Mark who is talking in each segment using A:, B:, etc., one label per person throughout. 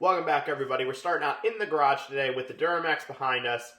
A: Welcome back, everybody. We're starting out in the garage today with the Duramax behind us.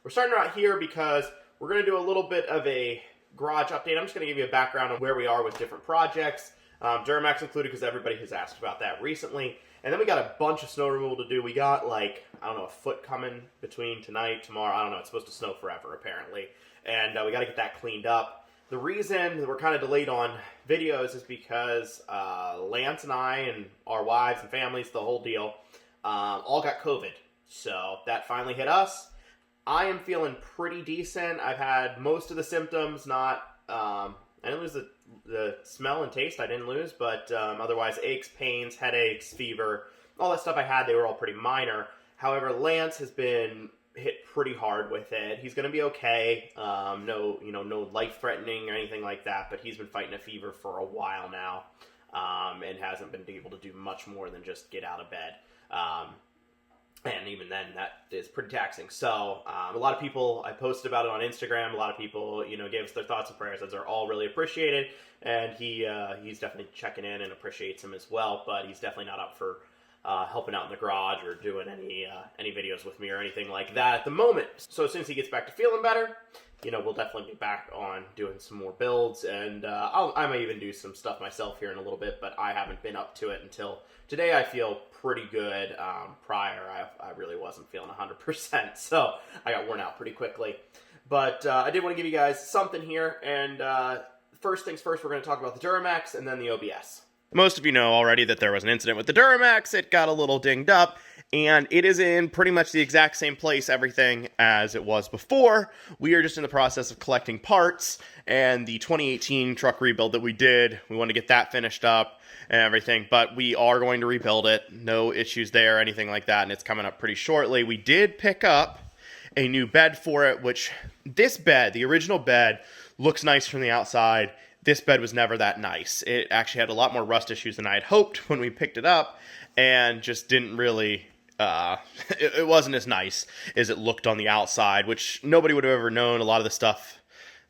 A: We're starting out here because we're going to do a little bit of a garage update. I'm just going to give you a background on where we are with different projects, Duramax included because everybody has asked about that recently. And then we got a bunch of snow removal to do. We got like, I don't know, a foot coming between tonight, tomorrow. I don't know. It's supposed to snow forever, apparently. And we got to get that cleaned up. The reason that we're kind of delayed on videos is because Lance and I and our wives and families, the whole deal, all got COVID. So that finally hit us. I am feeling pretty decent. I've had most of the symptoms, I didn't lose the smell and taste, I didn't lose, but otherwise aches, pains, headaches, fever, all that stuff I had, they were all pretty minor. However, Lance has been hit pretty hard with it. He's going to be okay. No life-threatening or anything like that, but he's been fighting a fever for a while now, and hasn't been able to do much more than just get out of bed. And even then, that is pretty taxing. So, a lot of people, I posted about it on Instagram, a lot of people, gave us their thoughts and prayers. Those are all really appreciated, and he's definitely checking in and appreciates them as well, but he's definitely not up for helping out in the garage or doing any videos with me or anything like that at the moment. So as soon as he gets back to feeling better, we'll definitely be back on doing some more builds, and I might even do some stuff myself here in a little bit, but I haven't been up to it until today. I feel pretty good. Prior, I really wasn't feeling 100%, so I got worn out pretty quickly. But I did want to give you guys something here, and first things first, we're going to talk about the Duramax and then the OBS. Most of you know already that there was an incident with the Duramax. It got a little dinged up, and it is in pretty much the exact same place, everything, as it was before. We are just in the process of collecting parts, and the 2018 truck rebuild that we did, we want to get that finished up and everything, but we are going to rebuild it. No issues there, anything like that, and it's coming up pretty shortly. We did pick up a new bed for it, which this bed, the original bed, looks nice from the outside. This bed was never that nice. It actually had a lot more rust issues than I had hoped when we picked it up, and just didn't really, it wasn't as nice as it looked on the outside, which nobody would have ever known. A lot of the stuff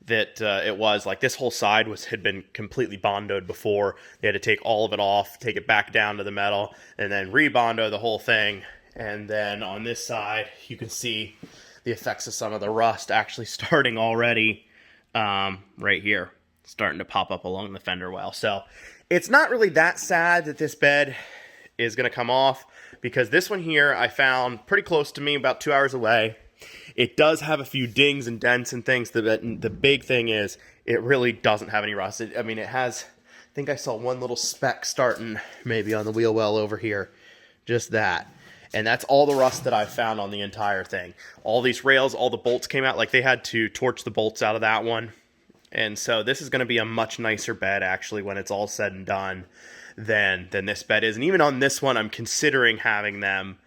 A: that it was, like this whole side had been completely bondoed before. They had to take all of it off, take it back down to the metal, and then rebondo the whole thing. And then on this side, you can see the effects of some of the rust actually starting already right here. Starting to pop up along the fender well. So it's not really that sad that this bed is going to come off, because this one here I found pretty close to me, about 2 hours away. It does have a few dings and dents and things. The big thing is it really doesn't have any rust. It has, I think I saw one little speck starting maybe on the wheel well over here. Just that. And that's all the rust that I've found on the entire thing. All these rails, all the bolts came out. Like they had to torch the bolts out of that one. And so this is going to be a much nicer bed, actually, when it's all said and done than this bed is. And even on this one, I'm considering having them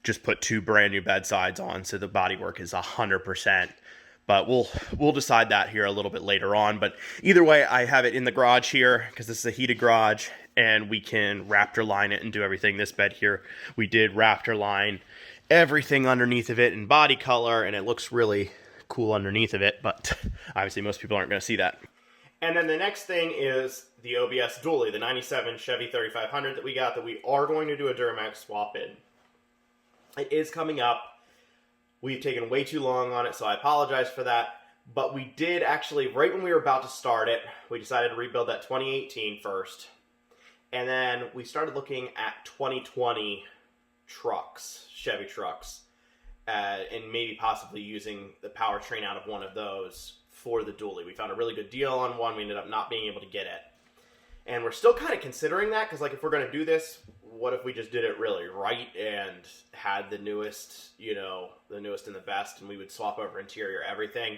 A: just put two brand new bed sides on, so the bodywork is 100%. But we'll decide that here a little bit later on. But either way, I have it in the garage here because this is a heated garage, and we can Raptor line it and do everything. This bed here, we did Raptor line everything underneath of it in body color, and it looks really cool underneath of it, but obviously most people aren't going to see that. And then the next thing is the OBS dually, the 97 Chevy 3500 that we got, that we are going to do a Duramax swap in. It is coming up. We've taken way too long on it, so I apologize for that. But we did actually, right when we were about to start it, we decided to rebuild that 2018 first. And then we started looking at 2020 trucks, Chevy trucks. And maybe possibly using the powertrain out of one of those for the dually. We found a really good deal on one. We ended up not being able to get it. And we're still kind of considering that, because like if we're going to do this, what if we just did it really right and had the newest, the newest and the best, and we would swap over interior, everything.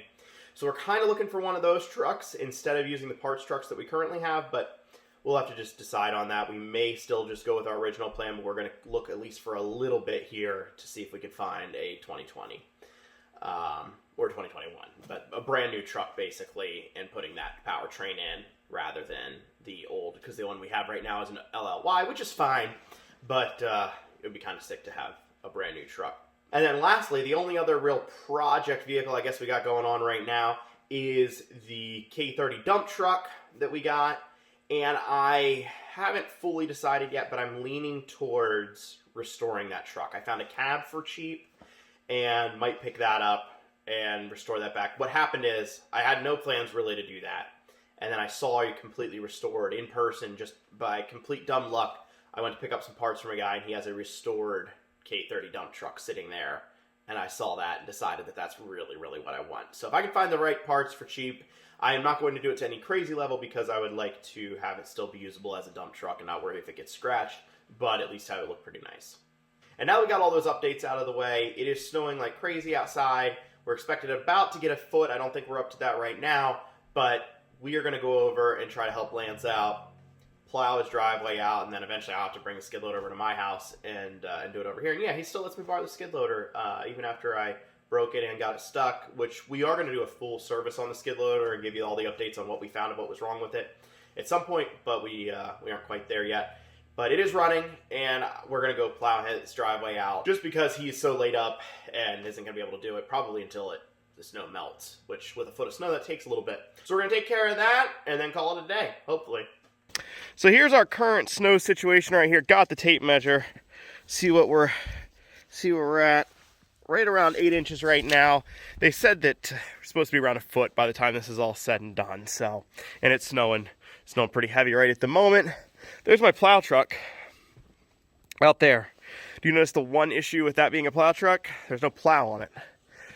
A: So we're kind of looking for one of those trucks instead of using the parts trucks that we currently have, but we'll have to just decide on that. We may still just go with our original plan, but we're going to look at least for a little bit here to see if we can find a 2020 or 2021, but a brand new truck basically, and putting that powertrain in rather than the old, because the one we have right now is an LLY, which is fine, but it would be kind of sick to have a brand new truck. And then lastly, the only other real project vehicle I guess we got going on right now is the K30 dump truck that we got. and I haven't fully decided yet, but I'm leaning towards restoring that truck. I found a cab for cheap and might pick that up and restore that back. What happened is I had no plans really to do that, and then I saw you completely restored in person. Just by complete dumb luck, I went to pick up some parts from a guy, and he has a restored K30 dump truck sitting there, and I saw that and decided that that's really, really what I want. So if I can find the right parts for cheap, I am not going to do it to any crazy level because I would like to have it still be usable as a dump truck and not worry if it gets scratched, but at least have it look pretty nice. And now we got all those updates out of the way. It is snowing like crazy outside. We're expected about to get a foot. I don't think we're up to that right now, but we are going to go over and try to help Lance out, plow his driveway out, and then eventually I'll have to bring the skid loader over to my house and do it over here. And yeah, he still lets me borrow the skid loader even after I broke it and got it stuck, which we are going to do a full service on the skid loader and give you all the updates on what we found and what was wrong with it at some point, but we aren't quite there yet. But it is running, and we're going to go plow his driveway out just because he's so laid up and isn't going to be able to do it probably until the snow melts, which with a foot of snow, that takes a little bit. So we're going to take care of that and then call it a day, hopefully. So here's our current snow situation right here. Got the tape measure. See where we're at. Right around 8 inches right now. They said that we're supposed to be around a foot by the time this is all said and done. So, and it's snowing pretty heavy right at the moment. There's my plow truck out there. Do you notice the one issue with that being a plow truck? There's no plow on it.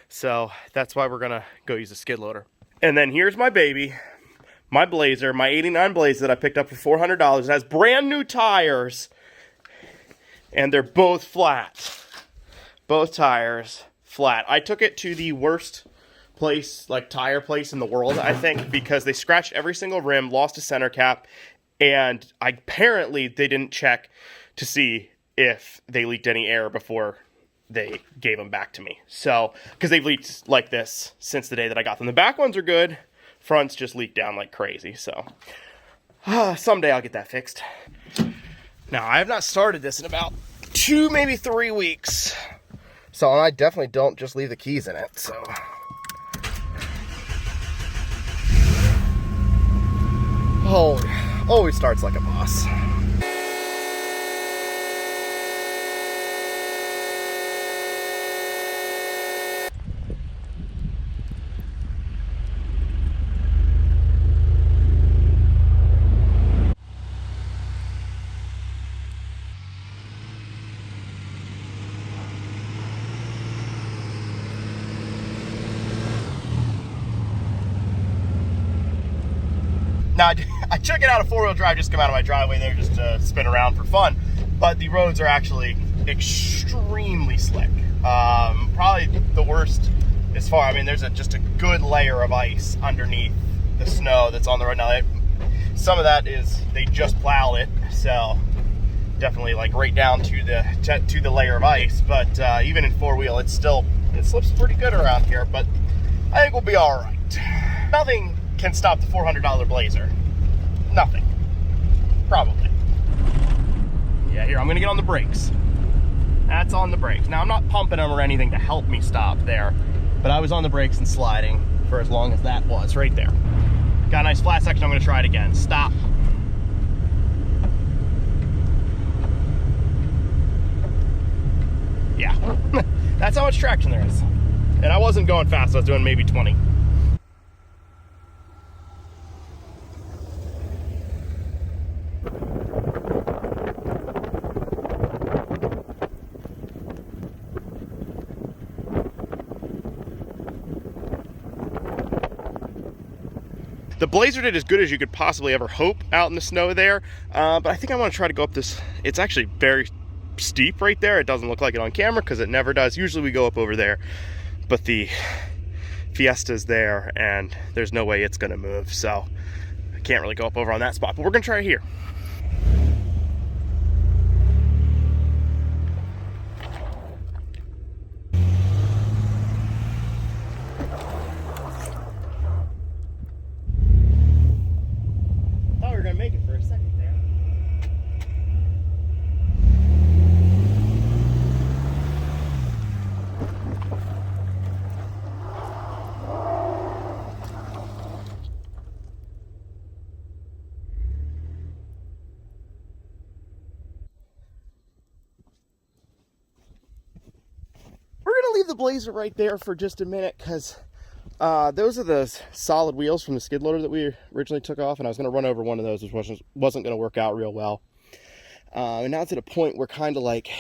A: So that's why we're gonna go use a skid loader. And then here's my baby, my Blazer, my 89 Blazer that I picked up for $400. It has brand new tires, and they're both flat. Both tires flat. I took it to the worst place, like tire place in the world, I think, because they scratched every single rim, lost a center cap, and apparently they didn't check to see if they leaked any air before they gave them back to me. So, because they've leaked like this since the day that I got them. The back ones are good. Fronts just leak down like crazy. So, someday I'll get that fixed. Now, I have not started this in about 2, maybe 3 weeks. So, and I definitely don't just leave the keys in it, so. Oh, always starts like a boss. Now, I took it out of four-wheel drive, just come out of my driveway there just to spin around for fun, but the roads are actually extremely slick. Probably the worst as far, I mean, there's just a good layer of ice underneath the snow that's on the road. Now, some of that is, they just plowed it, so definitely like right down to the layer of ice, but even in four-wheel, it slips pretty good around here, but I think we'll be all right. Nothing can stop the $400 Blazer. Nothing. Probably. Yeah, here, I'm gonna get on the brakes. That's on the brakes. Now, I'm not pumping them or anything to help me stop there, but I was on the brakes and sliding for as long as that was, right there. Got a nice flat section, I'm gonna try it again. Stop. Yeah, that's how much traction there is. And I wasn't going fast, I was doing maybe 20. The Blazer did as good as you could possibly ever hope out in the snow there, but I think I want to try to go up this. It's actually very steep right there. It doesn't look like it on camera because it never does. Usually we go up over there, but the Fiesta's there and there's no way it's going to move, so I can't really go up over on that spot, but we're going to try it here. Make it for a second there. leave the Blazer right there for just a minute because those are the solid wheels from the skid loader that we originally took off, and I was going to run over one of those, which wasn't going to work out real well. And now it's at a point where kind of like,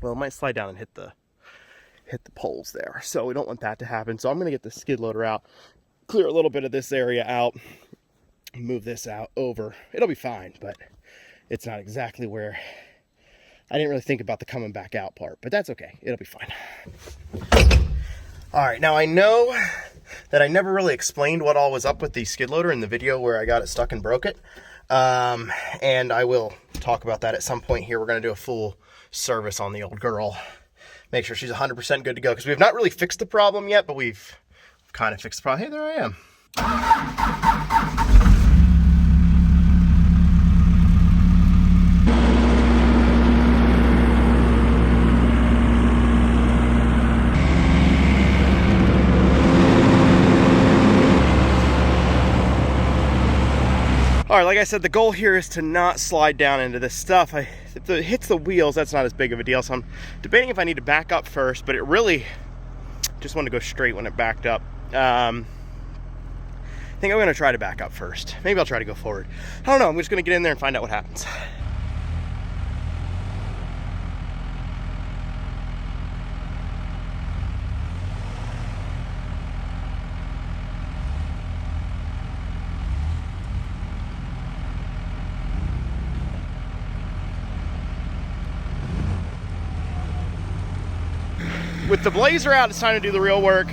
A: well, it might slide down and hit the poles there, so we don't want that to happen. So I'm going to get the skid loader out, clear a little bit of this area out, move this out over. It'll be fine, but it's not exactly where I didn't really think about the coming back out part, but that's okay. It'll be fine. All right, now I know that I never really explained what all was up with the skid loader in the video where I got it stuck and broke it. And I will talk about that at some point here. We're going to do a full service on the old girl. Make sure she's 100% good to go, because we have not really fixed the problem yet, but we've kind of fixed the problem. Hey, there I am. All right, like I said, the goal here is to not slide down into this stuff. If it hits the wheels, that's not as big of a deal. So I'm debating if I need to back up first, but it really just wanted to go straight when it backed up. I think I'm gonna try to back up first. Maybe I'll try to go forward. I don't know, I'm just gonna get in there and find out what happens. With the Blazer out, it's time to do the real work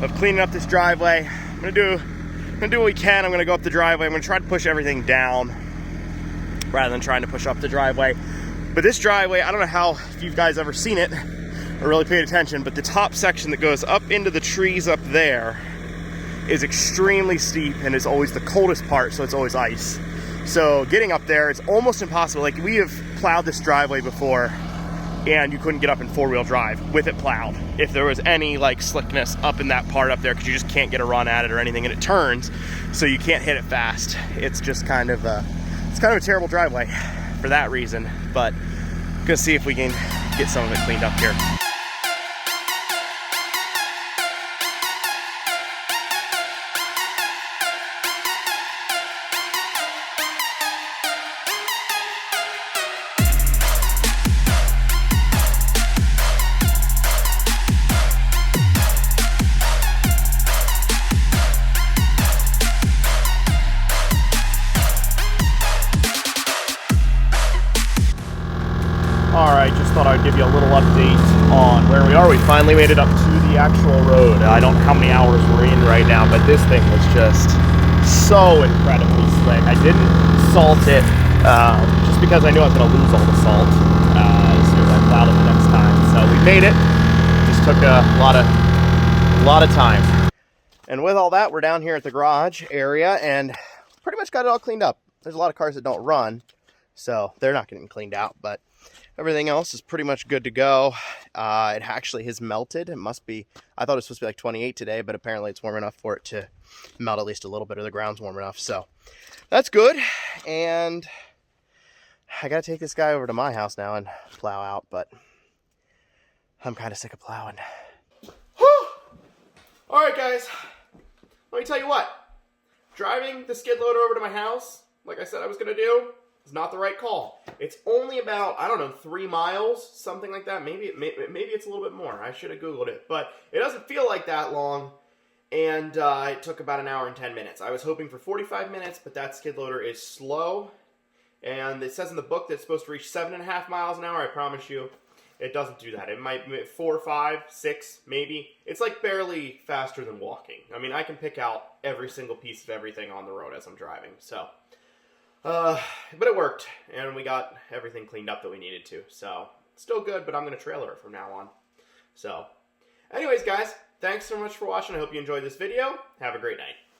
A: of cleaning up this driveway. I'm gonna do what we can. I'm gonna go up the driveway. I'm gonna try to push everything down rather than trying to push up the driveway. But this driveway, I don't know how, if you guys ever seen it or really paid attention, but the top section that goes up into the trees up there is extremely steep and is always the coldest part, so it's always ice. So getting up there, it's almost impossible. Like, we have plowed this driveway before, and you couldn't get up in four-wheel drive with it plowed if there was any like slickness up in that part up there, because you just can't get a run at it or anything, and it turns, so you can't hit it fast. It's just kind of a terrible driveway for that reason, but I'm gonna see if we can get some of it cleaned up here. Alright, just thought I'd give you a little update on where we are. We finally made it up to the actual road. I don't know how many hours we're in right now, but this thing was just so incredibly slick. I didn't salt it just because I knew I was going to lose all the salt as soon as I plowed it the next time. So we made it. Just took a lot of time. And with all that, we're down here at the garage area and pretty much got it all cleaned up. There's a lot of cars that don't run, so they're not getting cleaned out, but everything else is pretty much good to go. It actually has melted. It must be, I thought it was supposed to be like 28 today, but apparently it's warm enough for it to melt at least a little bit, or the ground's warm enough. So that's good. And I got to take this guy over to my house now and plow out, but I'm kind of sick of plowing. Whew. All right, guys, let me tell you what. Driving the skid loader over to my house, like I said I was going to do, is not the right call. It's only about, I don't know, 3 miles, something like that. Maybe it's a little bit more. I should have Googled it. But it doesn't feel like that long, and it took about an hour and 10 minutes. I was hoping for 45 minutes, but that skid loader is slow. And it says in the book that it's supposed to reach 7.5 miles an hour. I promise you, it doesn't do that. It might be 4, 5, 6, maybe. It's like barely faster than walking. I mean, I can pick out every single piece of everything on the road as I'm driving, so. But it worked, and we got everything cleaned up that we needed to. So, still good, but I'm going to trailer it from now on. So, anyways, guys, thanks so much for watching. I hope you enjoyed this video. Have a great night.